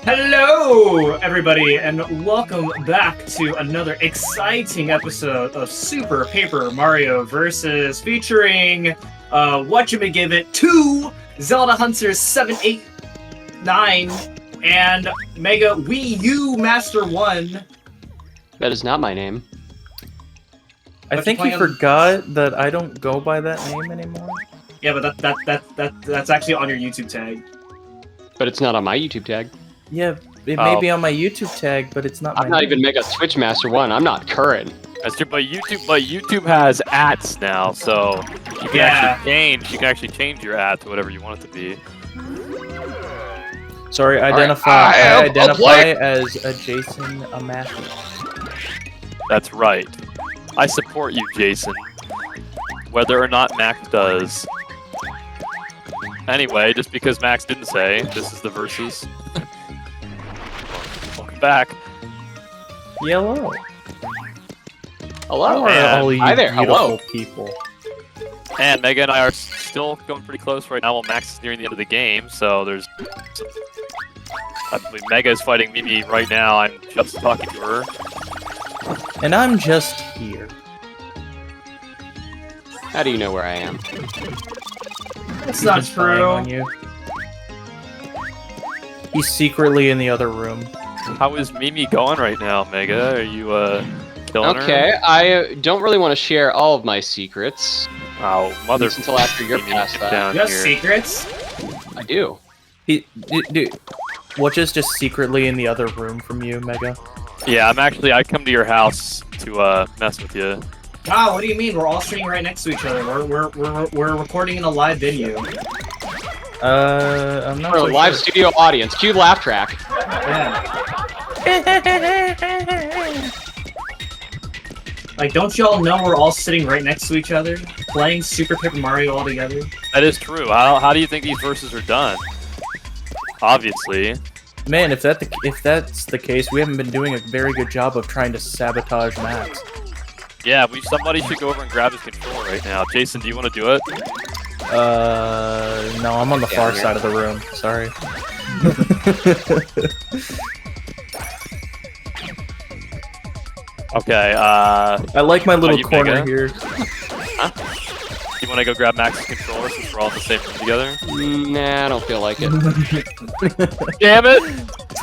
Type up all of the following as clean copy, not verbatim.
Hello, everybody, and welcome back to another exciting episode of Super Paper Mario Versus, featuring whatchamagiveit 2, Zelda Hunters 789, and Mega Wii U Master 1. That is not my name. I think you forgot that I don't go by that name anymore. Yeah, but that's actually on your YouTube tag. But it's not on my YouTube tag. Yeah, it may be on my YouTube tag, but it's not. I'm not even Mega Switch Master 1. I'm not current. That's true, but YouTube has ats now, so you can actually change your at to whatever you want it to be. Sorry, I identify as a Jason Matthew. That's right. I support you, Jason. Whether or not Max does. Anyway, just because Max didn't say, this is the versus. Welcome back. Hello. Hello. All you hi there. beautiful Hello. people. And Mega and I are still going pretty close right now while Max is nearing the end of the game, so there's I believe Mega is fighting Mimi right now. I'm just talking to her. And I'm just here. How do you know where I am? That's not true. On you. He's secretly in the other room. How is Mimi going right now, Mega? Are you killing her? Okay, I don't really want to share all of my secrets. Oh, mother! Until after you're past that. You have secrets? I do. Watch is just secretly in the other room from you, Mega. Yeah, I come to your house to mess with you. Wow, what do you mean? We're all sitting right next to each other. We're recording in a live venue. I'm not For so a live sure. studio audience, cue laugh track. Yeah. Like, don't y'all know we're all sitting right next to each other, playing Super Paper Mario all together? That is true. How do you think these verses are done? Obviously. Man, if that's the case, we haven't been doing a very good job of trying to sabotage Max. Yeah, somebody should go over and grab his controller right now. Jason, do you want to do it? No, I'm on the far side of the room. Sorry. Okay, I like my little corner Mega? here. Huh? You want to go grab Max's controller since we're all in the same room together? Nah, I don't feel like it. Damn it!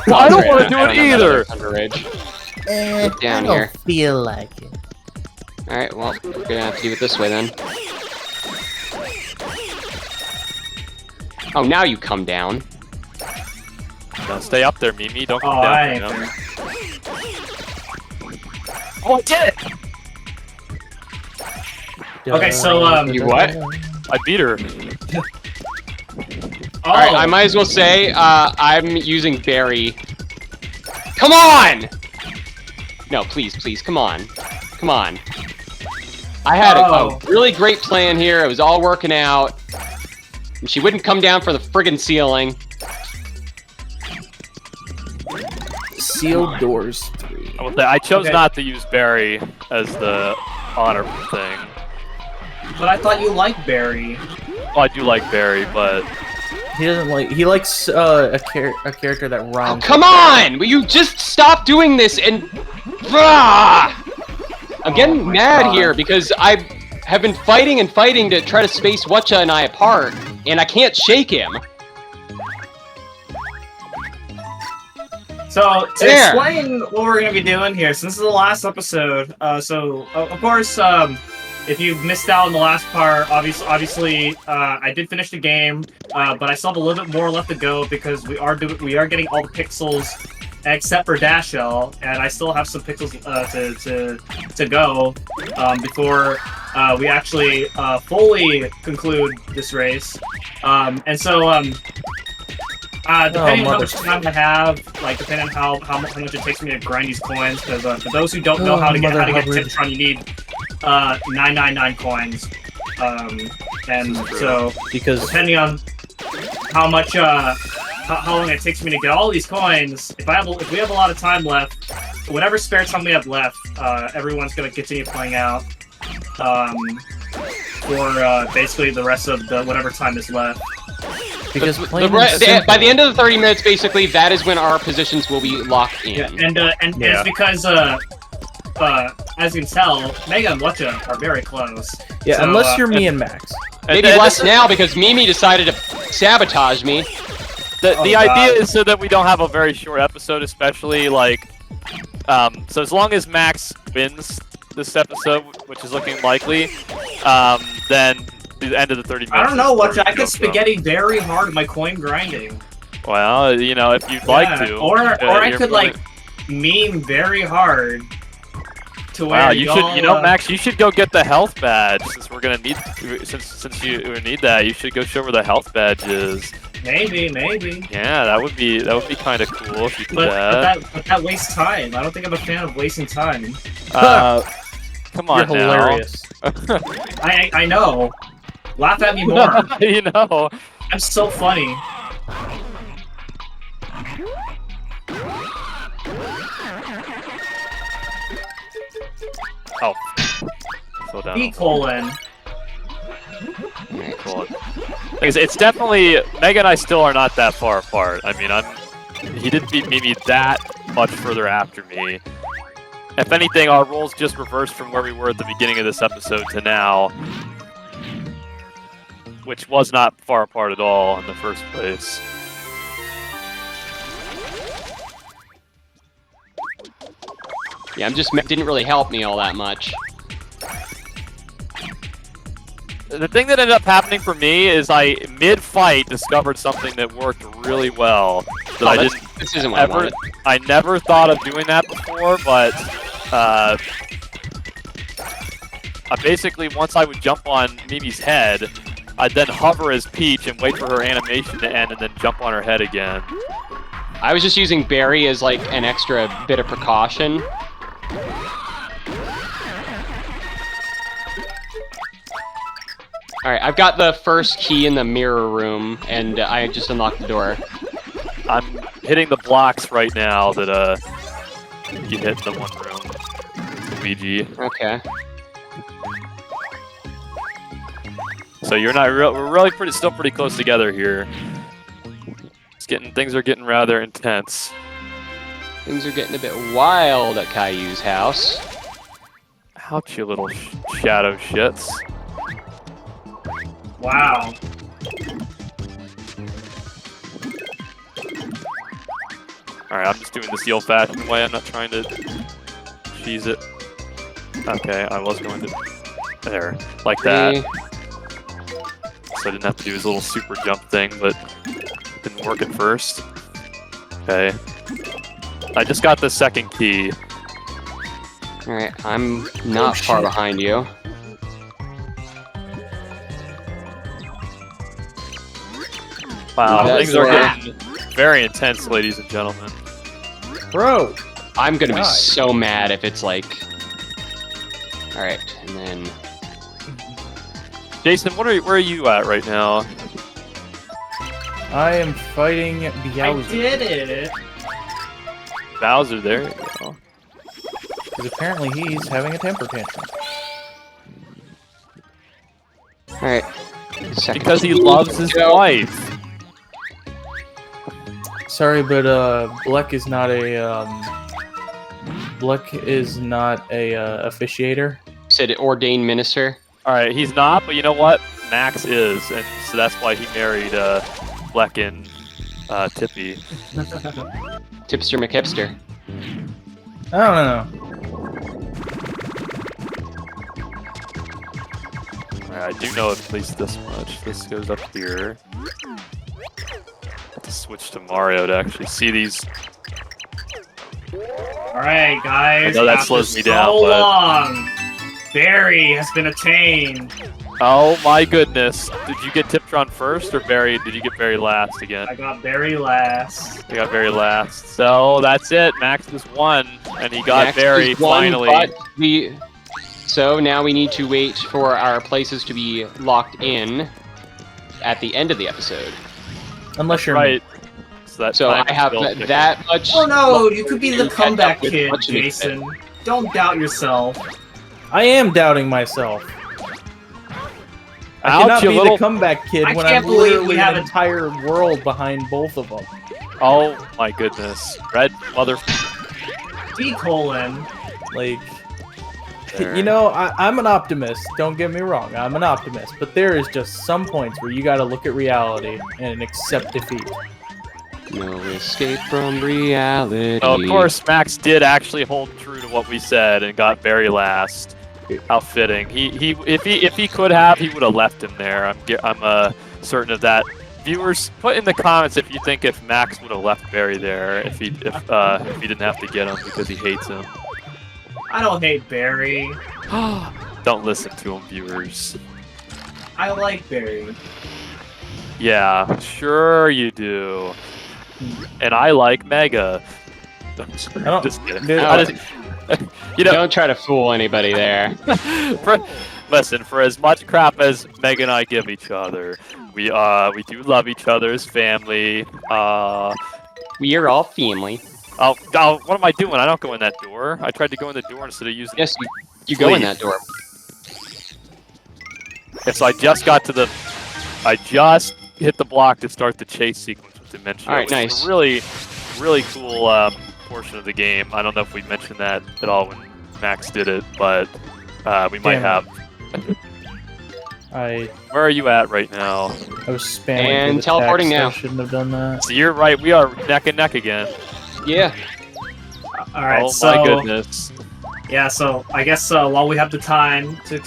Well, I don't want to do it either! Underage. I down don't here. feel like it. Alright, well, we're gonna have to do it this way then. Oh, now you come down. No, stay up there, Mimi. Don't come Oh, down. I You ain't know? there. Oh, I did it! Okay, so, You what? I beat her. Oh, Alright, I might as well say, I'm using Barry. Come on! No, please, come on. Come on. I had a really great plan here, it was all working out. And she wouldn't come down for the friggin' ceiling. Sealed doors 3. I chose Okay. not to use Barry as the honor thing. but I thought you liked Barry. Well, I do like Barry, but He doesn't like. He likes a character that Oh, rhymes. come on! Will you just stop doing this and... Ah! I'm getting mad here because I have been fighting and fighting to try to space Whatcha and I apart, and I can't shake him. So, to There. explain what we're going to be doing here, since this is the last episode, of course, if you've missed out on the last part, obviously, I did finish the game, but I still have a little bit more left to go because we are getting all the pixels except for Dashell, and I still have some pixels to go before we actually fully conclude this race. And so, depending on how much time I have, like depending on how much it takes me to grind these coins, because for those who don't know how to get Tiptron, you need 999 coins. And so because depending on how much how long it takes me to get all these coins, if we have a lot of time left, whatever spare time we have left, everyone's gonna continue playing out for basically the rest of the whatever time is left. Because by plain the end of the 30 minutes, basically, that is when our positions will be locked in. Yeah, and it's because as you can tell, Mega and Lecha are very close. Yeah, So, unless you're me and Max. Maybe less now because Mimi decided to sabotage me. The Oh, idea God. is so that we don't have a very short episode, especially like, so as long as Max wins this episode, which is looking likely, then the end of the 30 minutes. I don't know, is Lecha. I go get from. spaghetti very hard in my coin grinding. Well, you know, if you'd like to, Or I you're could more like meme very hard. To where Wow, you should, you know, y'all, Max, you should go get the health badge since we're gonna need, since you need that. You should go show where the health badge is. Maybe. Yeah, that would be kind of cool if you did But that. that wastes time. I don't think I'm a fan of wasting time. Come on You're now. hilarious. I know. Laugh at me more. You know. I'm so funny. Oh. Slow down. Piccolo. Cool. It's definitely Mega and I still are not that far apart. I mean, he didn't beat Mimi that much further after me. If anything, our roles just reversed from where we were at the beginning of this episode to now, which was not far apart at all in the first place. Yeah, didn't really help me all that much. The thing that ended up happening for me is I, mid-fight, discovered something that worked really well. That This isn't what I wanted. I never thought of doing that before, but I basically, once I would jump on Mimi's head, I'd then hover as Peach and wait for her animation to end and then jump on her head again. I was just using Barry as like an extra bit of precaution. Alright, I've got the first key in the mirror room, and I just unlocked the door. I'm hitting the blocks right now that you hit in the one room, Luigi. Okay. So you're not we're really still pretty close together here. Things are getting rather intense. Things are getting a bit wild at Caillou's house. Ouch, you little shadow shits. Wow. Alright, I'm just doing this the old-fashioned way. I'm not trying to cheese it. Okay, I was going to... There. Like that. So I didn't have to do his little super jump thing, but it didn't work at first. Okay. I just got the second key. Alright, I'm not far behind you. Wow, That's things are right. getting very intense, ladies and gentlemen. Bro! I'm gonna be God. so mad if it's like... Alright, and then... Jason, where are you at right now? I am fighting I Bowser. did it. Bowser, there you go. Because apparently he's having a temper tantrum. Alright. Second Because he key. loves his wife. Sorry, but Bleck is not a officiator. Said ordained minister. Alright, he's not, but you know what? Max is, and so that's why he married Bleck and Tippy. Tipster McHipster. I don't know. Alright, I do know at least this much. This goes up here. Have to switch to Mario to actually see these. Alright, guys. I know that after slows me so down, but- long, Barry has been attained. Oh my goodness. Did you get Tiptron first, or Barry? Did you get Barry last again? I got Barry last. I got Barry last. So that's it. Max just won, and he got Max Barry is one, finally. but so now we need to wait for our places to be locked in at the end of the episode. Unless you're Right. So, that So time I is have still ticking. that much. Oh no, you could be the to catch comeback up with kid, much of it. Jason. Don't doubt yourself. I am doubting myself. I cannot Ouch, you be little... the comeback kid I when can't I'm believe literally we have an entire world behind both of them. Oh my goodness. Red mother... D colon. Like, There. you know, I'm an optimist. Don't get me wrong, I'm an optimist. But there is just some points where you got to look at reality and accept defeat. No escape from reality. Oh, of course, Max did actually hold true to what we said and got very last. How fitting. If he could have, he would have left him there. I'm certain of that. Viewers, put in the comments if you think if Max would have left Barry there if he didn't have to get him because he hates him. I don't hate Barry. Don't listen to him, viewers. I like Barry. Yeah, sure you do. And I like Mega. I don't, Just kidding. dude, You know, Don't try to fool anybody there. listen, for as much crap as Meg and I give each other, we do love each other as family. We are all family. Oh, what am I doing? I don't go in that door. I tried to go in the door instead of using. Yes, you go in that door. Okay, so I just got to the. I just hit the block to start the chase sequence with Dementia. All right, which is nice. a really cool portion of the game. I don't know if we mentioned that at all when Max did it, but we might Damn have. I Where are you at right now? was spamming And through the teleporting text. now. I shouldn't have done that. So you're right. We are neck and neck again. Yeah. All right, Oh so my goodness. yeah, so I guess while we have the time to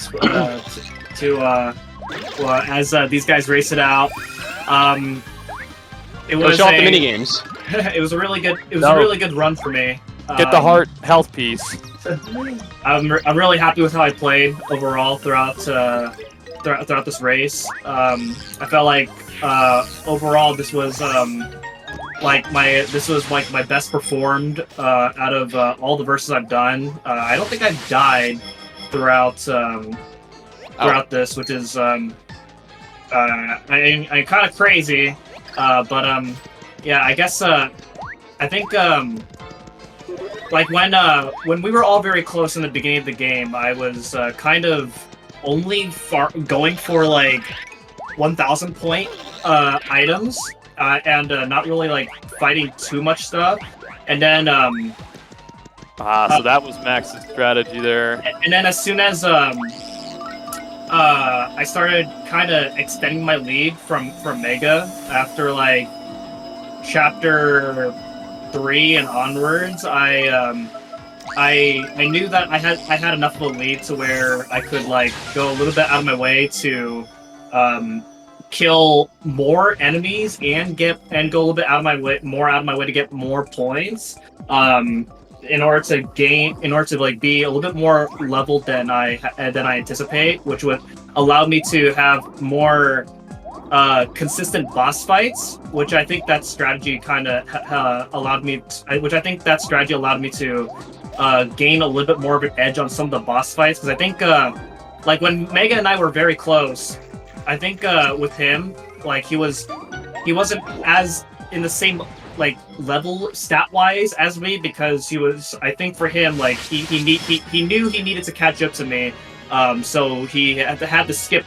as these guys race it out, it Go was show off the minigames. it was a really good No. run for me. Get the heart health piece. I'm really happy with how I played overall throughout this race. I felt like overall this was like my best performed out of all the verses I've done. I don't think I've died throughout this, which is I kind of crazy. But yeah, I guess I think like when we were all very close in the beginning of the game, I was kind of only going for like 1,000 point items and not really like fighting too much stuff. And then So that was Max's strategy there. and then as soon as I started kind of extending my lead from Mega after like chapter 3 and onwards, I knew that I had enough of a lead to where I could like go a little bit out of my way to kill more enemies and go a little bit out of my way to get more points. In order to like be a little bit more leveled than I anticipate, which would allow me to have more consistent boss fights, which I think that strategy kind of allowed me to gain a little bit more of an edge on some of the boss fights, because I think like when Mega and I were very close, I think with him, like he wasn't as in the same like level stat wise as me, because I think for him, like he knew he needed to catch up to me, so he had to skip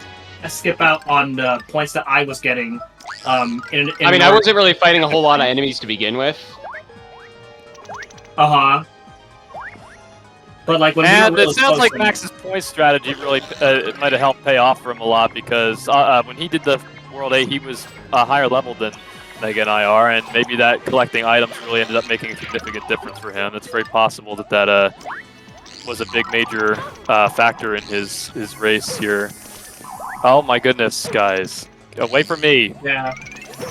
out on the points that I was getting. I wasn't really fighting a whole lot of enemies to begin with. But like when And we were really it sounds close, like Max's point strategy really it might have helped pay off for him a lot, because when he did the World 8, he was a higher level than Mega and I are, and maybe that collecting items really ended up making a significant difference for him. It's very possible that was a big major factor in his race here. Oh my goodness, guys. Away from me. Yeah.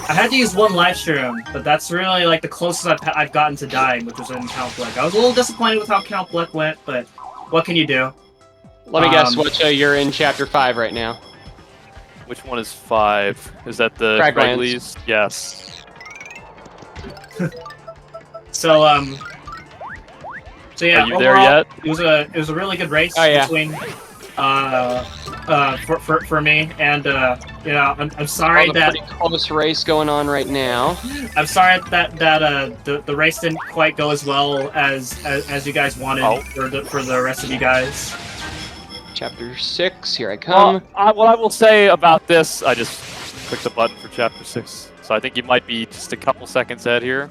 I had to use one live stream, but that's really like the closest I've gotten to dying, which was in Count Bleck. I was a little disappointed with how Count Bleck went, but what can you do? Let me guess what you're in chapter 5 right now. Which one is 5? Is that the Fraglands. Craigley's? Yes. So yeah, Are you there overall, yet? It was a really good race between for me, and you know, I'm sorry that pretty close race going on right now. I'm sorry that the race didn't quite go as well as you guys wanted for the rest of you guys. Chapter 6, here I come. Well, what I will say about this, I just clicked the button for Chapter 6, so I think you might be just a couple seconds ahead here.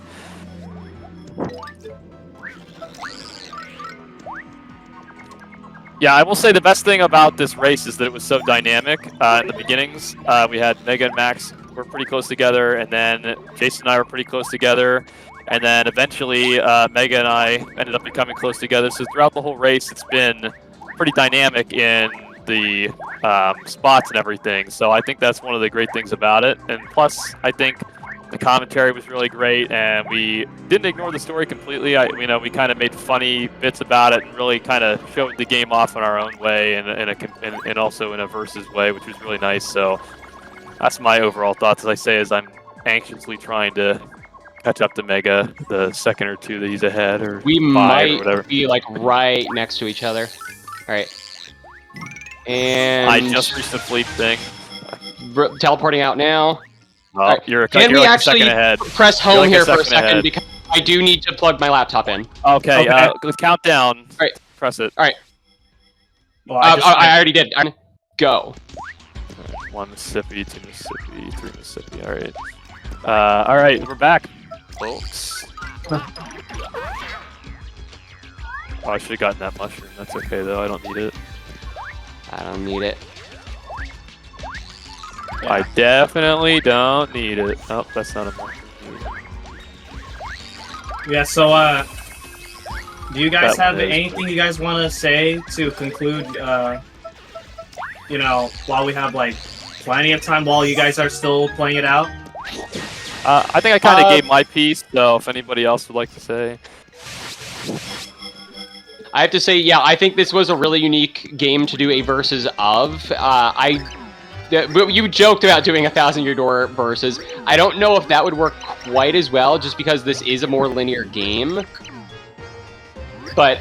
Yeah, I will say the best thing about this race is that it was so dynamic in the beginnings. We had Mega and Max were pretty close together, and then Jason and I were pretty close together, and then eventually Mega and I ended up becoming close together. So throughout the whole race, it's been pretty dynamic in the spots and everything. So I think that's one of the great things about it. And plus, I think the commentary was really great, and we didn't ignore the story completely. We kind of made funny bits about it, and really kind of showed the game off in our own way, and also in a versus way, which was really nice. So that's my overall thoughts. As I say, as I'm anxiously trying to catch up to Mega, the second or two that he's ahead, or we five or whatever. might be like right next to each other. All right, and I just reached the fleet thing. Teleporting out now. Well, Right. you're Can you're we like actually a second ahead. press home like a here for a second second ahead. because I do need to plug my laptop in. Okay, Okay. let's count down. Right. Press it. Well, I already did. Go. 1 Mississippi, 2 Mississippi, 3 Mississippi. All right, we're back, folks. Oh, I should have gotten that mushroom. That's okay though. I don't need it. I don't need it. I definitely don't need it. Oh, that's not a mushroom. Yeah, so, do you guys That have was- anything you guys want to say to conclude, while we have, like, plenty of time while you guys are still playing it out? I think I kind of gave my piece, so if anybody else would like to say. I have to say, yeah, I think this was a really unique game to do a versus of. You joked about doing 1,000-Year Door versus. I don't know if that would work quite as well, just because this is a more linear game. But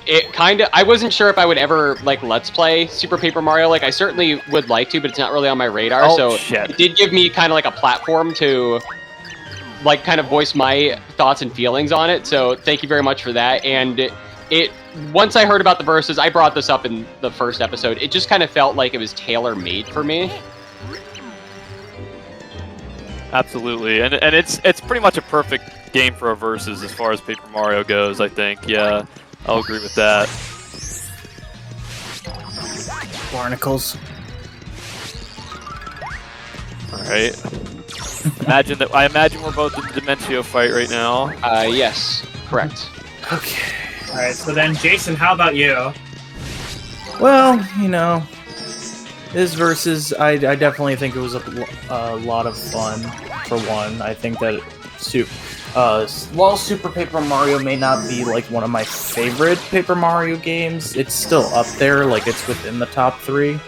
it kind of, I wasn't sure if I would ever like Let's Play Super Paper Mario. Like, I certainly would like to, but it's not really on my radar. Oh, so shit. it did give me kind of like a platform to like kind of voice my thoughts and feelings on it. So thank you very much for that. And once I heard about the verses, I brought this up in the first episode. It just kind of felt like it was tailor-made for me. Absolutely, and it's pretty much a perfect game for a versus as far as Paper Mario goes. I think, yeah, I'll agree with that. Barnacles. All right. I imagine we're both in the Dimentio fight right now. Yes, correct. Okay. Alright, so then, Jason, how about you? Well, this versus, I definitely think it was a lot of fun, for one. I think that while Super Paper Mario may not be, like, one of my favorite Paper Mario games, it's still up there, like, it's within the top 3.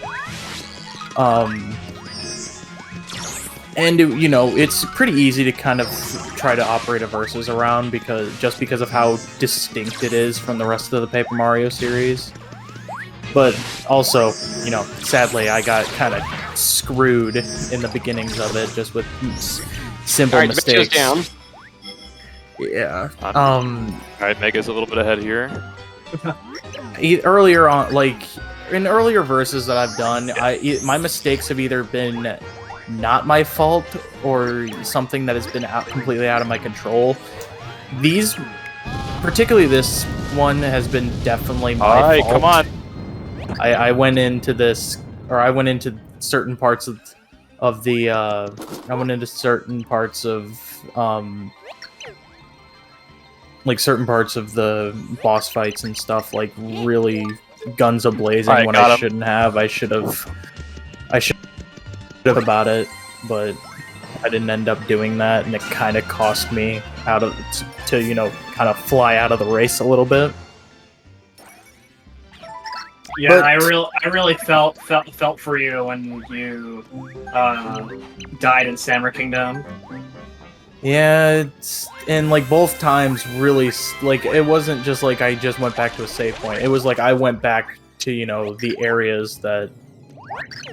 And, it's pretty easy to kind of try to operate a versus around because of how distinct it is from the rest of the Paper Mario series. But also, sadly, I got kind of screwed in the beginnings of it just with simple All right, mistakes. down. Yeah. All right, Mega's a little bit ahead here. Earlier on, like in earlier verses that I've done, my mistakes have either been not my fault or something that has been completely out of my control. Particularly this one, has been definitely my fault. All right, come on. I went into certain parts of the boss fights and stuff, like really guns a-blazing when I shouldn't have. I should have about it, but I didn't end up doing that, and it kind of cost me kind of fly out of the race a little bit. Yeah, But- I really felt for you when you died in Samurai Kingdom. Yeah, and like both times, really, like it wasn't just like I just went back to a save point. It was like I went back to the areas that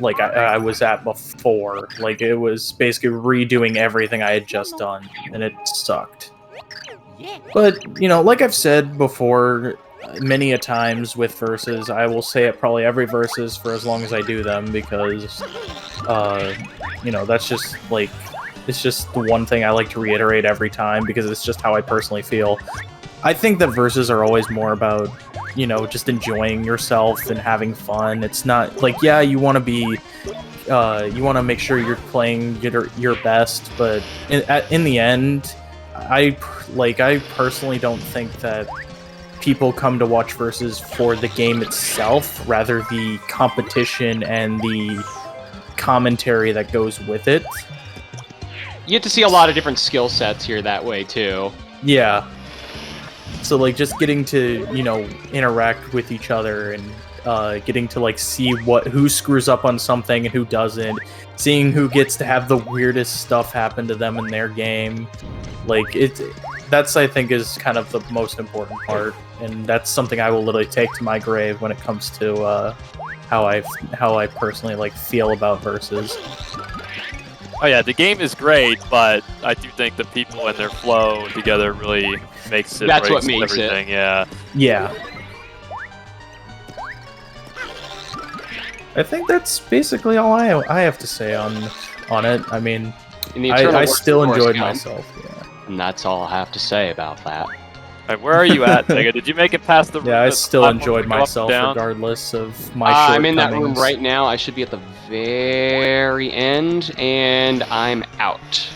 like I was at before. Like it was basically redoing everything I had just done, and it sucked. But like I've said before, many a times with verses. I will say it probably every verses for as long as I do them because, you know, that's just like, it's just the one thing I like to reiterate every time because it's just how I personally feel. I think that verses are always more about, you know, just enjoying yourself and having fun. It's not like, yeah, you want to be, you want to make sure you're playing your best, but in the end, I personally don't think that people come to watch versus for the game itself, rather the competition and the commentary that goes with it. You get to see a lot of different skill sets here that way too. Yeah. So like just getting to, you know, interact with each other and getting to like see who screws up on something and who doesn't, seeing who gets to have the weirdest stuff happen to them in their game. Like that's I think is kind of the most important part, and that's something I will literally take to my grave when it comes to how I personally like feel about versus. Oh yeah, the game is great, but I do think the people and their flow together really makes it. That's what makes everything. it. Yeah. Yeah. I think that's basically all I have to say on it. I mean, I still enjoyed myself. Yeah. And that's all I have to say about that. Right, where are you at, Mega? Did you make it past the room? Yeah, I still enjoyed myself down? regardless of my shortcomings. I'm in that room right now. I should be at the very end, and I'm out.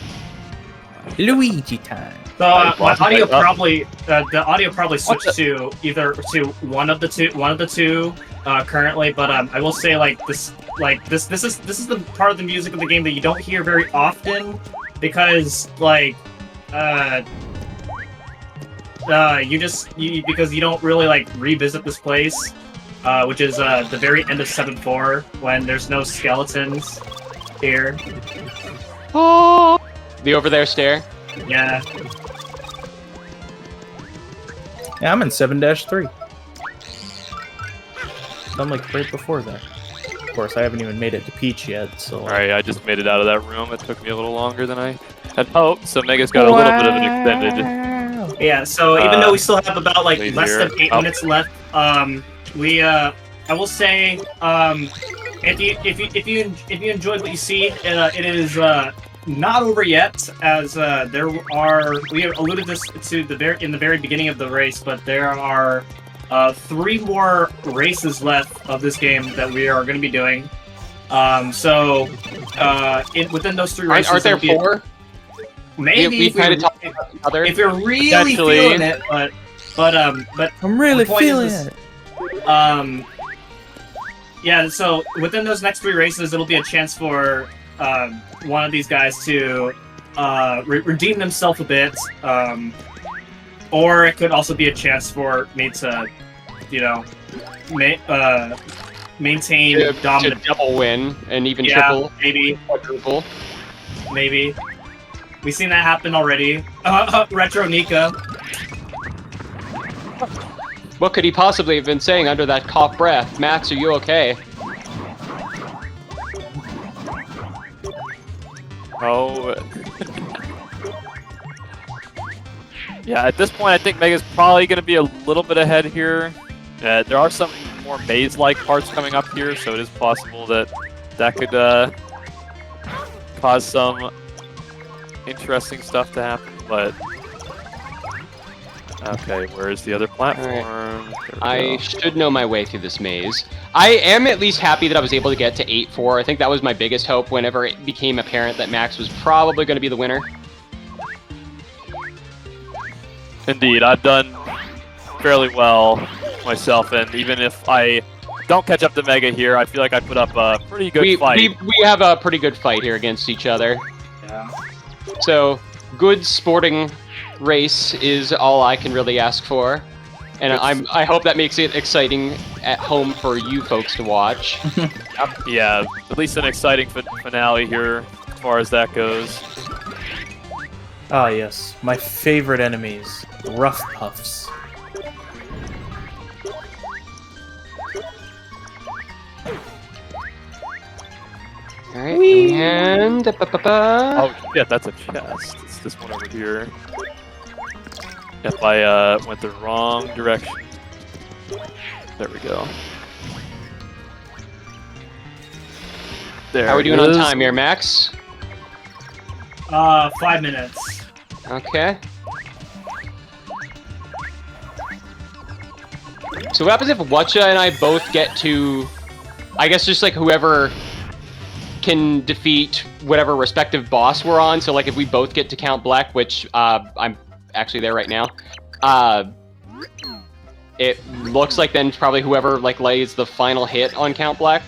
Luigi time. So my audio probably the audio probably switched to either to one of the two currently, but I will say this is the part of the music of the game that you don't hear very often because because you don't really revisit this place, which is the very end of 7-4 when there's no skeletons here. Oh, the over there stair. Yeah. Yeah, I'm in 7-3. I'm like right before that. Of course, I haven't even made it to Peach yet, so... Alright, I just made it out of that room. It took me a little longer than I had hoped, so Mega's got a little bit of an extended... Yeah, so even though we still have about less easier. than 8 minutes left, I will say, if you enjoyed what you see, it is not over yet, as we have alluded this to in the very beginning of the race, but there are 3 more races left of this game that we are going to be doing. Within those 3 races, aren't there 4? Maybe we kind of talked about each other. if you're really feeling it, but I'm really feeling it. Yeah, so within those next 3 races, it'll be a chance for one of these guys to redeem themselves a bit, or it could also be a chance for me to, maintain dominance. To double win and even triple, maybe quadruple. Maybe. We've seen that happen already. Retro Nika. What could he possibly have been saying under that cough breath? Max, are you okay? Oh. Yeah, at this point, I think Mega's probably going to be a little bit ahead here. There are some more maze-like parts coming up here, so it is possible that could cause some interesting stuff to happen, but... Okay, where's the other platform? Right. I should know my way through this maze. I am at least happy that I was able to get to 8-4. I think that was my biggest hope whenever it became apparent that Max was probably going to be the winner. Indeed, I've done fairly well myself, and even if I don't catch up to Mega here, I feel like I put up a pretty good fight. We have a pretty good fight here against each other. Yeah. So, good sporting race is all I can really ask for, and I hope that makes it exciting at home for you folks to watch. Yeah, at least an exciting finale here as far as that goes. Ah yes, my favorite enemies, Rough Puffs. Alright, and... Oh shit, that's a chest. It's this one over here. If I went the wrong direction. There we go. There. How are we doing it on is. time here, Max? 5 minutes. Okay. So what happens if Watcha and I both get to, I guess just like whoever can defeat whatever respective boss we're on. So like if we both get to Count Black, which I'm actually there right now, it looks like then probably whoever like lays the final hit on Count Black.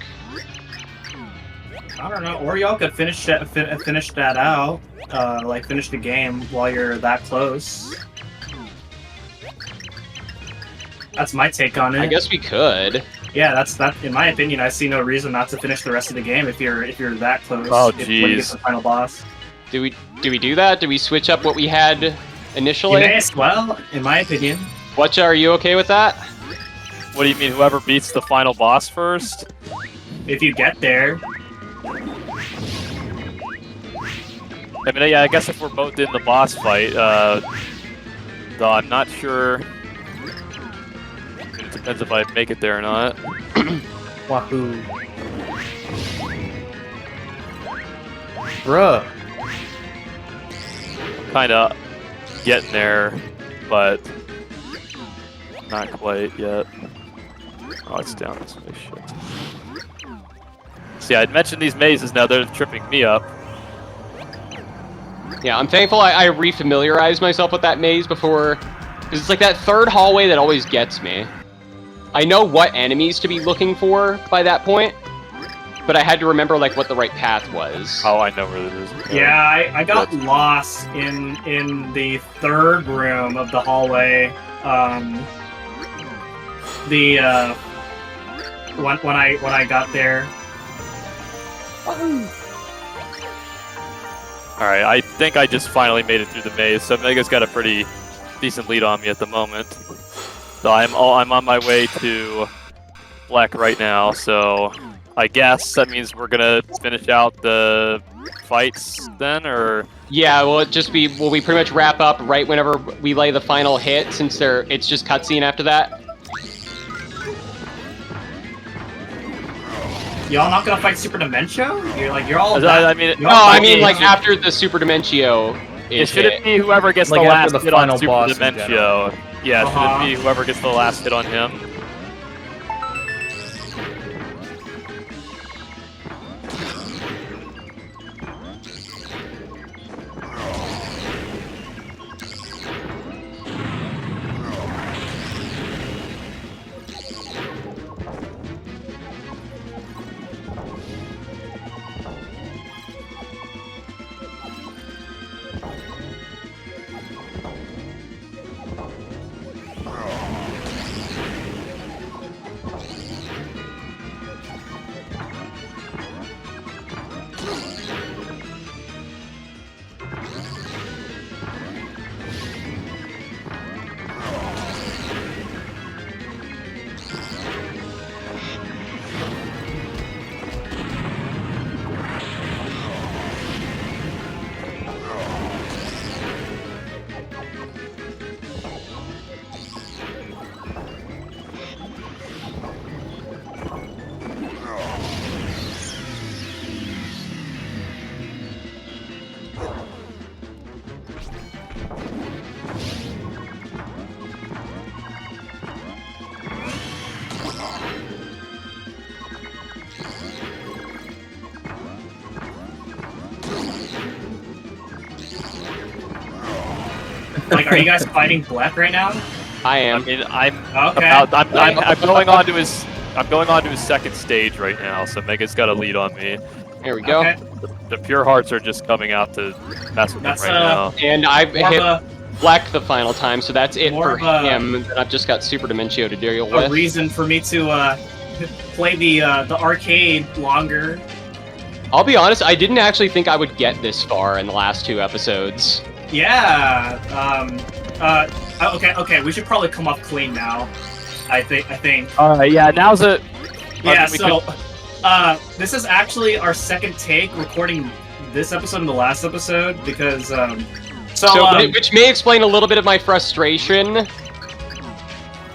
I don't know. Or y'all could finish that out. Like finish the game while you're that close. That's my take on it. I guess we could. Yeah, that's in my opinion. I see no reason not to finish the rest of the game if you're that close. Oh, when you get jeez. to the final boss. Do we do that? Do we switch up what we had You initially? may as well, in my opinion. Watcha, are you okay with that? What do you mean? Whoever beats the final boss first? If you get there. I mean, yeah, I guess if we're both in the boss fight, though I'm not sure. It depends if I make it there or not. Wahoo. Bruh. Kind of getting there, but not quite yet. Oh, it's down this way. Shit. See, I'd mentioned these mazes. Now they're tripping me up. Yeah, I'm thankful I refamiliarized myself with that maze before, because it's like that third hallway that always gets me. I know what enemies to be looking for by that point, but I had to remember like what the right path was. Oh, I know where it is. Yeah, I got lost in the third room of the hallway. When I got there. Alright, I think I just finally made it through the maze, so Mega's got a pretty decent lead on me at the moment. So I'm on my way to Black right now, so I guess that means we're gonna finish out the fights then, or... Yeah, will we pretty much wrap up right whenever we lay the final hit, since it's just cutscene after that? Y'all not gonna fight Super Dementia? You're all. I mean, you're No, all I mean like fighting- after the Super Dementio It is should hit. it be whoever gets Like the after last the hit on final Super boss in Dementio? general. Yeah, Uh-huh. should it be whoever gets the last hit on him? Like, are you guys fighting Black right now? I I am. mean, I'm Okay. I'm going on to his second stage right now, so Mega's got a lead on me. Here we go. Okay. The pure hearts are just coming out to mess with him That's, right now. And I've More hit of Black the final time, so that's it More for of a- him. And I've just got Super Dementio to deal a with. reason for me to play the arcade longer. I'll be honest, I didn't actually think I would get this far in the last 2 episodes. Yeah. Okay. We should probably come off clean now. I think. All right, yeah. Now's a Yeah. we So, this is actually our second take recording this episode and the last episode because Which may explain a little bit of my frustration.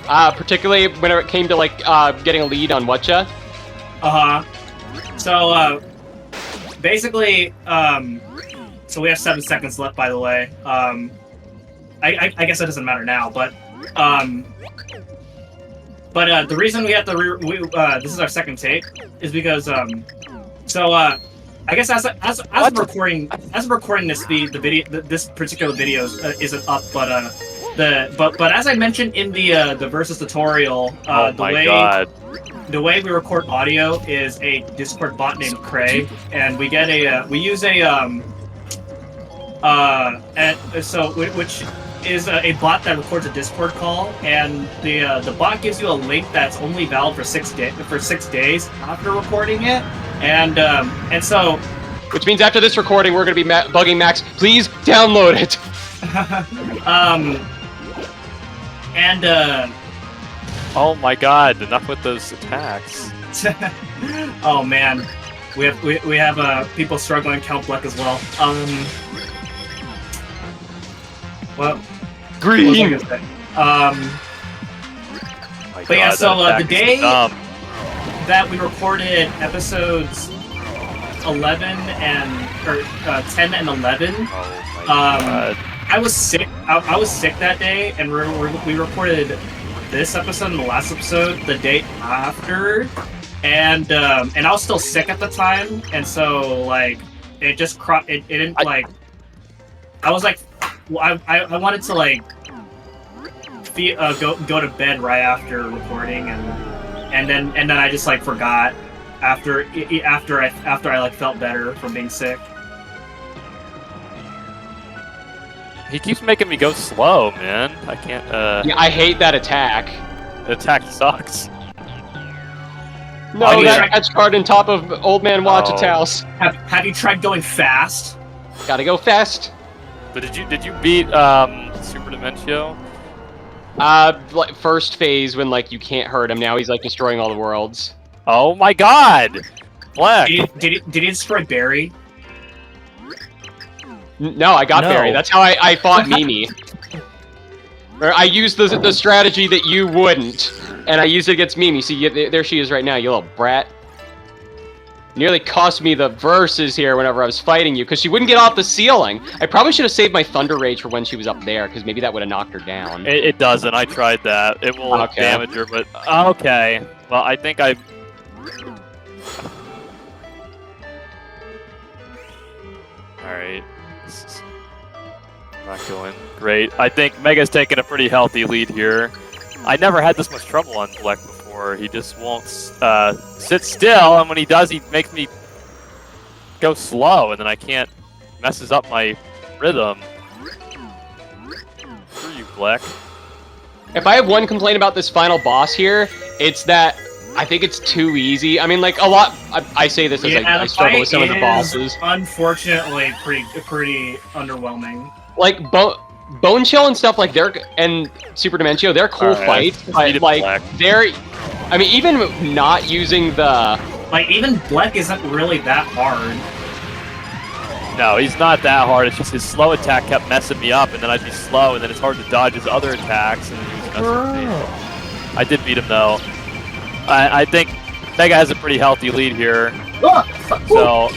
particularly when it came to like getting a lead on Whatcha. So basically, so we have 7 seconds left. By the way, I guess it doesn't matter now, but the reason we have to this is our second take is because I guess as I'm recording this, the video, this particular video isn't up, but as I mentioned in the versus tutorial, the way we record audio is a Discord bot named Cray, and we get we use which is a bot that records a Discord call, and the bot gives you a link that's only valid for 6 days after recording it, and so. Which means after this recording, we're gonna be bugging Max. Please download it. Oh my God! Enough with those attacks. Oh man, we have people struggling Count Black as well. Well, green. But yeah, so the day that we recorded episodes 11 and 10 and 11, I was sick. I was sick that day, and we recorded this episode and the last episode the day after, and I was still sick at the time, and so like it just it didn't like. I was like, I wanted to like go to bed right after recording, and then I just like forgot after I like felt better from being sick. He keeps making me go slow, man. I can't. Yeah, I hate that attack. The attack sucks. No, that edge card on top of Old Man Watch's house. Have you tried going fast? Gotta go fast. But did you beat Super Dementio? Like first phase when like you can't hurt him. Now he's like destroying all the worlds. Oh my God! Black. Did he destroy Barry? No, I got Barry. That's how I fought Mimi. Or I used the strategy that you wouldn't, and I used it against Mimi. See, there she is right now, you little brat. Nearly cost me the verses here whenever I was fighting you, because she wouldn't get off the ceiling. I probably should have saved my Thunder Rage for when she was up there, because maybe that would have knocked her down. It doesn't. I tried that. It will damage her, but okay. Well, I think I. All right. Not going great. I think Mega's taking a pretty healthy lead here. I never had this much trouble on Black before. He just won't sit still, and when he does, he makes me go slow, and then I can't. Messes up my rhythm. Screw you, Black. If I have one complaint about this final boss here, it's that I think it's too easy. I mean, like a lot. I say this as I struggle with some of the bosses. Unfortunately, pretty underwhelming. Like Bone Chill and stuff like and Super Dementio, they're cool fights, but like I mean, even not using the even Black isn't really that hard. No, he's not that hard. It's just his slow attack kept messing me up, and then I'd be slow, and then it's hard to dodge his other attacks, and then he was messing with me. I did beat him though. I think Mega has a pretty healthy lead here. So.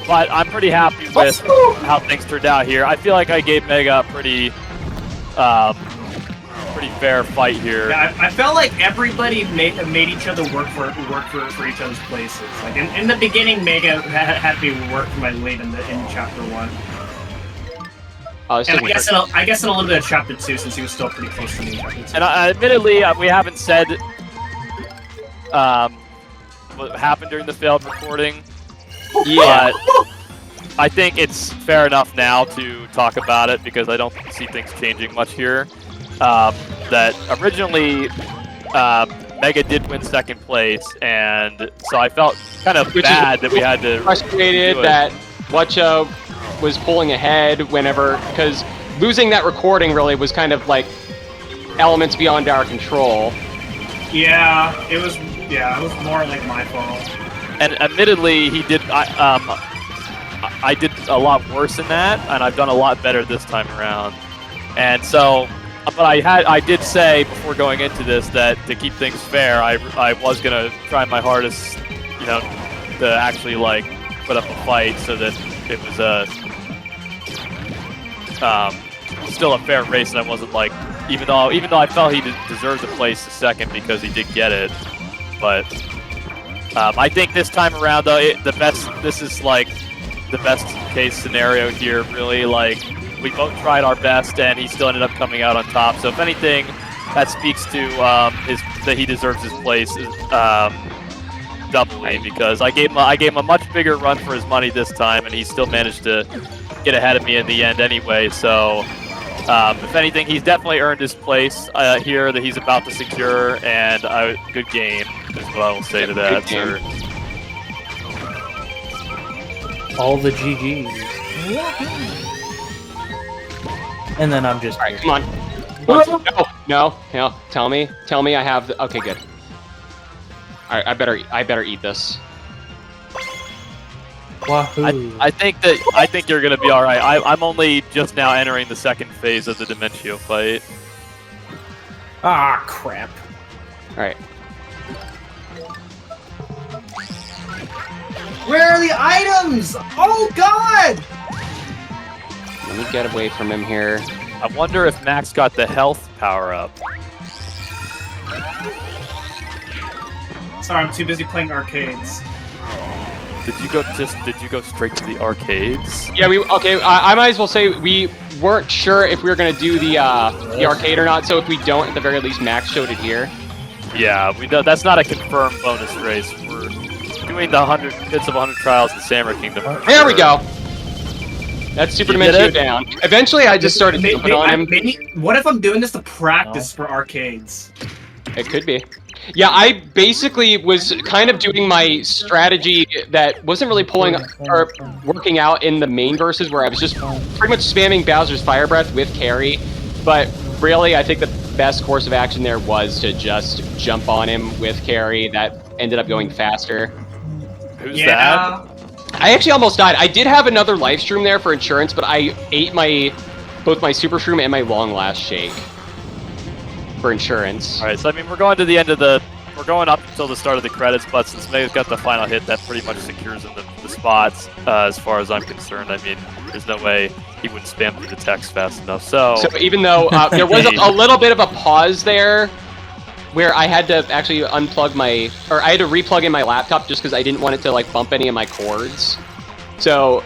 But I'm pretty happy with how things turned out here. I feel like I gave Mega a pretty fair fight here. Yeah, I felt like everybody made each other work for each other's places. Like in the beginning, Mega had me work for my lead in chapter 1. And I guess in a little bit of chapter 2, since he was still pretty close to me in chapter 2. And admittedly, we haven't said what happened during the failed recording. Yeah, but I think it's fair enough now to talk about it because I don't see things changing much here. That originally Mega did win second place, and so I felt kind of bad that we had to. Frustrated that Whatcha was pulling ahead whenever, because losing that recording really was kind of like elements beyond our control. Yeah, it was more like my fault. And admittedly, he did. I did a lot worse than that, and I've done a lot better this time around. And so, But I did say before going into this that to keep things fair, I was gonna try my hardest, you know, to actually like put up a fight so that it was still a fair race, and I wasn't like, even though I felt he deserved a place second because he did get it, but I think this time around though this is like the best case scenario here. Really, like we both tried our best, and he still ended up coming out on top. So if anything, that speaks to that he deserves his place doubly, because I gave him a much bigger run for his money this time, and he still managed to get ahead of me in the end anyway. So if anything, he's definitely earned his place here that he's about to secure, and good game is what I will say to that, sir. All the GGs. And then I'm just... Alright, come on. No. Tell me I have the... Okay, good. Alright, I better eat this. Wahoo. I think you're gonna be alright. I'm only just now entering the second phase of the Dimentio fight. Ah, crap. Alright. Where are the items? Oh God! Let me get away from him here. I wonder if Max got the health power up. Sorry, I'm too busy playing arcades. Did you go straight to the arcades? Yeah, I might as well say we weren't sure if we were gonna do the arcade or not. So if we don't, at the very least, Max showed it here. Yeah, that's not a confirmed bonus race. We're doing the 100 bits of 100 trials in Samurai Kingdom. There we go. That's Super Dimentio down. Eventually, I just started jumping on him. What if I'm doing this to practice for arcades? It could be. Yeah, I basically was kind of doing my strategy that wasn't really pulling or working out in the main verses, where I was just pretty much spamming Bowser's Fire Breath with carry. But really, I think the best course of action there was to just jump on him with carry. That ended up going faster. Who's that? I actually almost died. I did have another life stream there for insurance, but I ate both my super shroom and my long last shake for insurance. All right, so I mean, we're going to the end of we're going up until the start of the credits, but since Mega's got the final hit, that pretty much secures him the spots, as far as I'm concerned. I mean, there's no way he wouldn't spam through the text fast enough. So even though there was a little bit of a pause there, where I had to actually I had to replug in my laptop just because I didn't want it to like bump any of my cords. So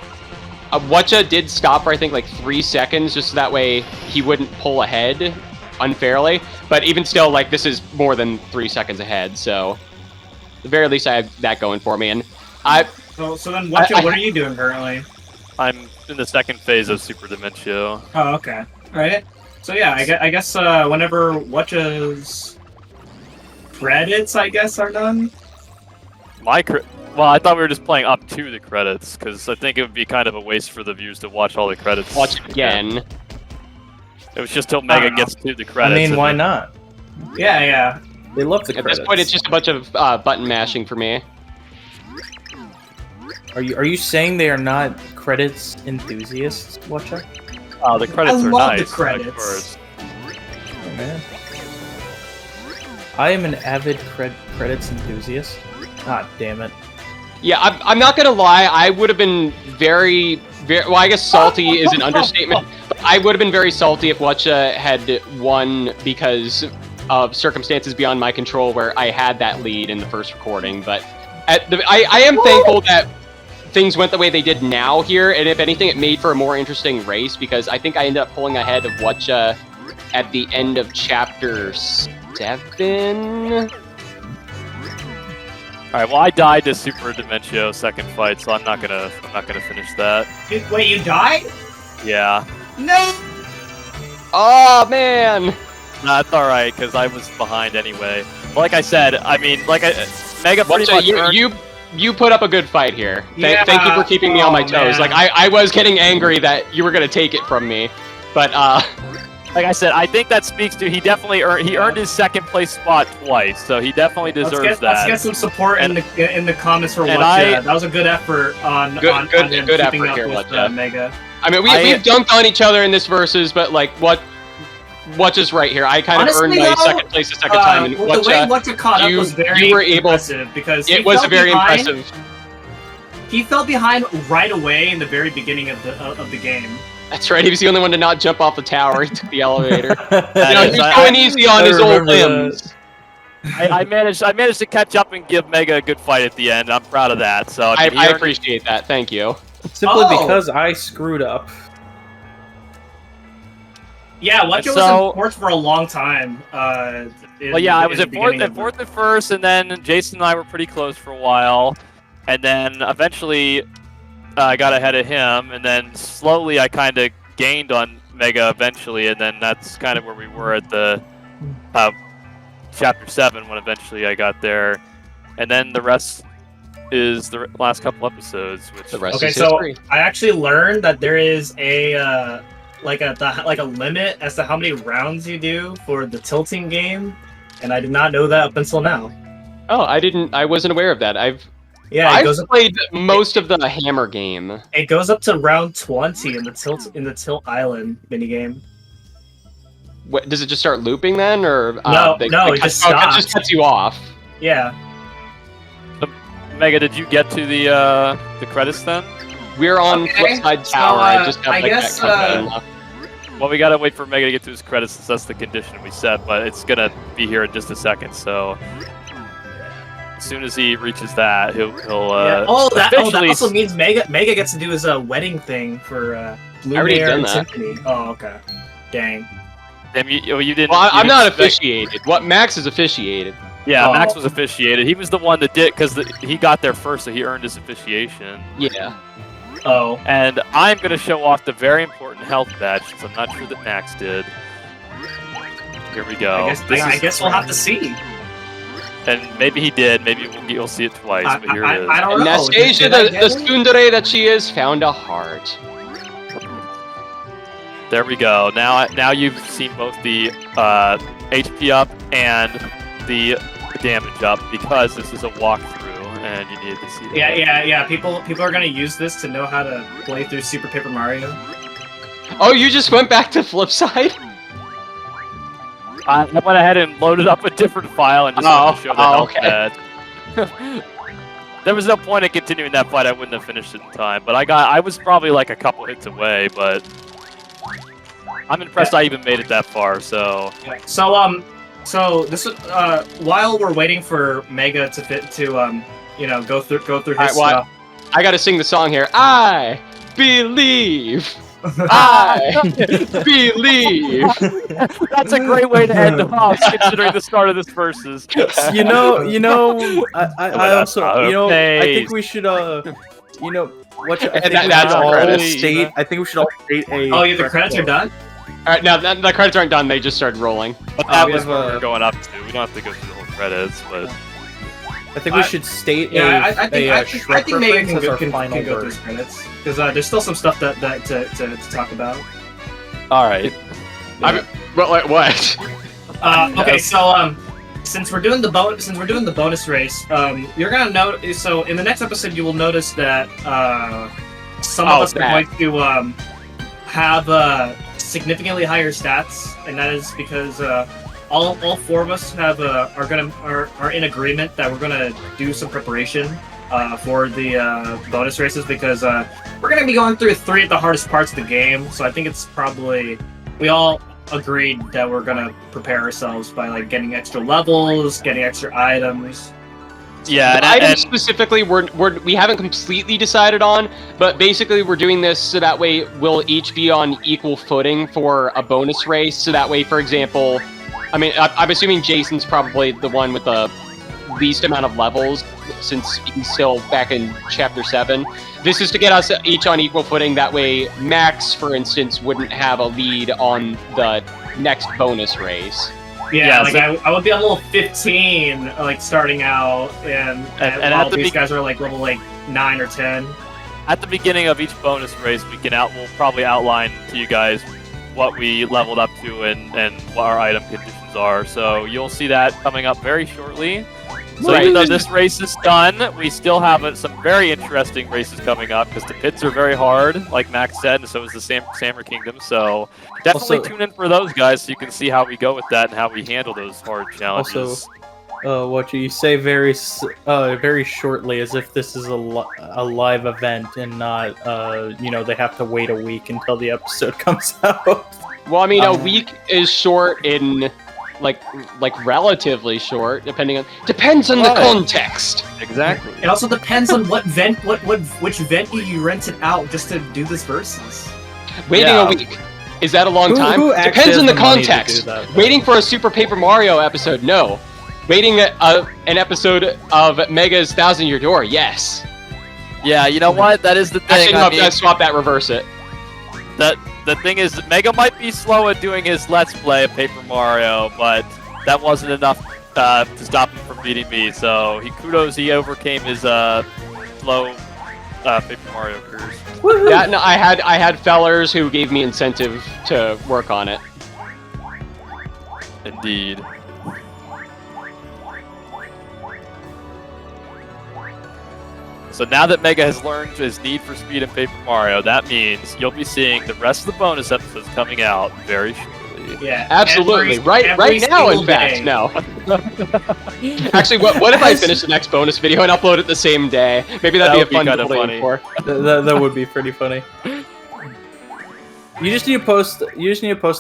Watcha did stop for I think like 3 seconds, just so that way he wouldn't pull ahead unfairly. But even still, like, this is more than 3 seconds ahead, so at the very least I have that going for me. And So then, what are you doing currently? I'm in the second phase of Super Dimentio. Oh, okay. All right. So yeah, I guess whenever Watcha's credits, I guess, are done. Well, I thought we were just playing up to the credits, because I think it would be kind of a waste for the viewers to watch all the credits. Watch again. It was just till Mega gets to the credits. I mean, why not? Yeah. They love the At credits. this point, it's just a bunch of button mashing for me. Are you saying they are not credits enthusiasts, Watcha? Oh, the credits are love nice. the credits. Of course. Oh, man. I am an avid credits enthusiast. God damn it. Yeah, I'm not gonna lie, I would have been very, well, I guess salty is an understatement, but I would have been very salty if Watcha had won because of circumstances beyond my control where I had that lead in the first recording, but I am thankful that things went the way they did now here, and if anything, it made for a more interesting race, because I think I ended up pulling ahead of Watcha at the end of Chapter 7? Alright, well I died to Super Dimentio second fight, so I'm not gonna finish that. Wait, you died? Yeah. No. Oh, man! Nah, it's alright, because I was behind anyway. Like I said, I mean, Mega pretty Watcha, much you put up a good fight here. Thank you for keeping me on my toes. Man. Like, I was getting angry that you were gonna take it from me, but, like I said, I think that speaks to he earned his second place spot twice, so he definitely deserves that. Let's get some support in the comments for and Watcha. That was a good effort on him good keeping effort up here, with Watcha. Mega. I mean, we've dunked on each other in this versus, but like, Whatcha's right here. I kind of Honestly, earned my though, second place the second time, and the way Whatcha caught up you- was very you were able- impressive because it he was fell very behind- impressive. He fell behind right away in the very beginning of the game. That's right. He was the only one to not jump off the tower. He took the elevator. That No, is- he's I- going easy on I his old remember that. limbs. I managed to catch up and give Mega a good fight at the end. I'm proud of that. So I mean, he earned- appreciate that. Thank you. Simply Oh. because I screwed up. Yeah, Whatcha was So- in fourth for a long time. Well, yeah, I was at fourth at first, and then Jason and I were pretty close for a while, and then eventually I got ahead of him, and then slowly I kind of gained on Mega eventually, and then that's kind of where we were at the chapter 7 when eventually I got there, and then the rest is the last couple episodes, which The rest Okay, is so history. I actually learned that there is a like a limit as to how many rounds you do for the tilting game, and I did not know that up until now. Oh, I wasn't aware of that. Yeah, I've played most of the hammer game. it goes up to round 20 in the tilt island minigame. What, does it just start looping then, or No, it just it stops. just cuts you off? Yeah. Mega, did you get to the credits then? We're on Okay, Flipside so, Tower. I just have I like guess, that cutscene left. Well, we gotta wait for Mega to get to his credits since that's the condition we set, but it's gonna be here in just a second. So as soon as he reaches that, he'll Yeah. That officially- also means Mega gets to do his wedding thing for already Lumiere done and that. Symphony. Oh, okay. Dang. Damn, you didn't. Well, you I'm didn't not expect- officiated. What Max is officiated. Yeah, Oh. Max was officiated. He was the one that did because he got there first, so he earned his officiation. Yeah. Oh. And I'm gonna show off the very important health badge, since I'm not sure that Max did. Here we go. I guess we'll have to see. And maybe he did. Maybe you'll see it twice. But here it is. I don't know. Anastasia, Did I the get it? tsundere that she is, found a heart. There we go. Now you've seen both the HP up and the damage up because this is a walkthrough and you need to see that. Yeah. People are gonna use this to know how to play through Super Paper Mario. Oh, you just went back to Flipside? I went ahead and loaded up a different file and just wanted to show the health badge. There was no point in continuing that fight. I wouldn't have finished it in time. But I was probably like a couple hits away. But I'm impressed I even made it that far. So So this while we're waiting for Mega to go through his Alright, well, stuff. I gotta sing the song here. I believe. I believe. that's a great way to end off, considering the start of this versus. I also, I think we should, what I think we That's should our all credits. state. I think we should all state a. Oh, yeah, the credits are done. Alright, now the credits aren't done. They just started rolling. But that we was have what a- we're going up to. We don't have to go through the whole credits, but I think we should state Yeah, a. I think Mega can our go final through version. credits because there's still some stuff to talk about. all right. What? Okay, so since we're doing the bonus race, you're gonna note. So in the next episode, you will notice that some of us are going to have significantly higher stats, and that is because all four of us are in agreement that we're gonna do some preparation for the bonus races because we're gonna be going through 3 of the hardest parts of the game. So I think it's probably we all agreed that we're gonna prepare ourselves by like getting extra levels, getting extra items. Yeah, The items specifically, we haven't completely decided on, but basically we're doing this so that way we'll each be on equal footing for a bonus race. So that way, for example, I mean, I'm assuming Jason's probably the one with the least amount of levels since he's still back in Chapter 7. This is to get us each on equal footing. That way, Max, for instance, wouldn't have a lead on the next bonus race. Yeah, Yeah, I would be on level 15, like starting out, and at all the these be- guys are like level 9 or 10. at the beginning of each bonus race, we'll probably outline to you guys what we leveled up to and what our item conditions are. So you'll see that coming up very shortly. So even though this race is done, we still have some very interesting races coming up because the pits are very hard, like Max said, and so is the Sammer Kingdom. So definitely tune in for those guys so you can see how we go with that and how we handle those hard challenges. Also, what you say very shortly, as if this is a live event and not, they have to wait a week until the episode comes out. Well, I mean, a week is short in, like relatively short, depends on the context. Exactly. It also depends on which venue you rented out just to do this versus. Waiting a week. Is that a long time? Depends on the context. Waiting for a Super Paper Mario episode, no. Waiting an episode of Mega's 1,000-Year Door, yes. Yeah, you know what? That is the thing. Actually, no, swap that, reverse it. The thing is, Mega might be slow at doing his Let's Play of Paper Mario, but that wasn't enough to stop him from beating me. So he overcame his slow Paper Mario curse. Yeah, no, I had fellers who gave me incentive to work on it. Indeed. So now that Mega has learned his need for speed in Paper Mario, that means you'll be seeing the rest of the bonus episodes coming out very shortly. Yeah, absolutely. Right now, in fact, no. Actually, what if I finish the next bonus video and upload it the same day? Maybe that'd be a fun to for. That would be pretty funny. You just need to post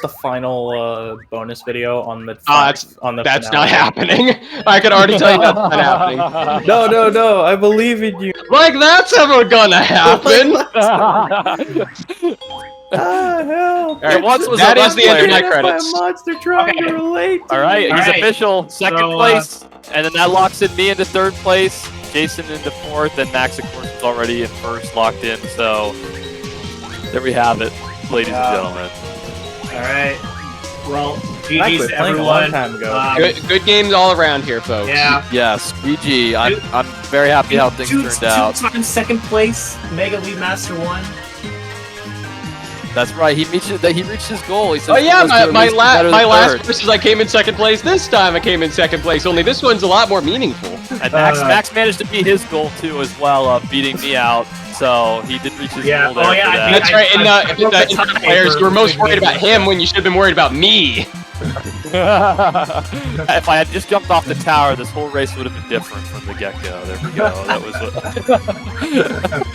the final bonus video on the. That's not happening. I can already tell you that's not happening. No. I believe in you. Like that's ever gonna happen. Hell. Right, that is the end of my credits. Monster trying to relate. All right, he's official. Second place, and then that locks in me into third place, Jason into fourth, and Max, of course, is already in first, locked in. So there we have it, ladies and gentlemen. All right. Well, GG's to everyone. Good games all around here, folks. Yeah. Yes, GG. I'm very happy how things turned out. 2 times second place, Mega Lead Master 1. That's right. He reached his goal. He said, oh yeah, my last versus I came in second place. This time I came in second place. Only this one's a lot more meaningful. And Max managed to beat his goal too, as well, of beating me out. So he did reach his goal there. That's right. In the players, you were most worried about him when you should have been worried about me. If I had just jumped off the tower, this whole race would have been different from the get-go. There we go. That was what.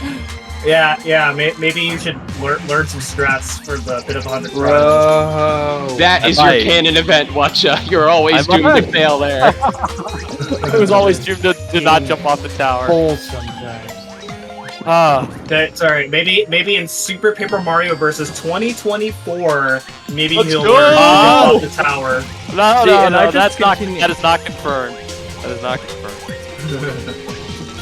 Yeah, maybe you should learn some strats for the bit of 100 Bro. That is your canon event, Watcha. You're always doomed to fail there. I was always doomed to not jump off the tower. Sometimes. Okay, sorry, maybe in Super Paper Mario vs. 2024, maybe he'll learn to jump off the tower. No, that is not confirmed. That is not confirmed.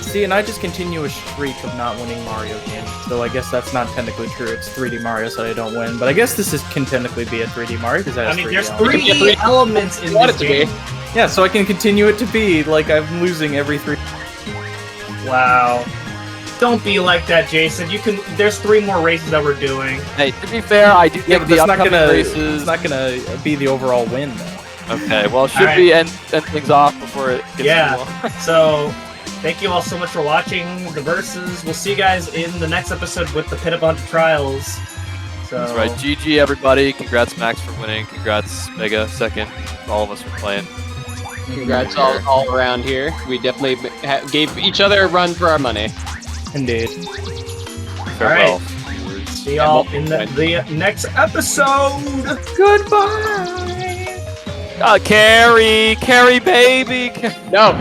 See, and I just continue a streak of not winning Mario games, so I guess that's not technically true. It's 3D Mario, so I don't win. But I guess this can technically be a 3D Mario because I mean, there's 3 elements in this game. Yeah, so I can continue it to be like I'm losing every 3. Wow. Don't be like that, Jason. There's 3 more races that we're doing. Hey, to be fair, I do think the upcoming races. It's not gonna be the overall win, though. Okay, well, should we end things off before it gets too long? So. Thank you all so much for watching the Versus. We'll see you guys in the next episode with the Pit of 100 Trials. So. That's right. GG, everybody. Congrats, Max, for winning. Congrats, Mega, second. All of us for playing. Congrats all around here. We definitely gave each other a run for our money. Indeed. Farewell. Alright. See y'all in the next episode. Goodbye. Carrie, baby. No,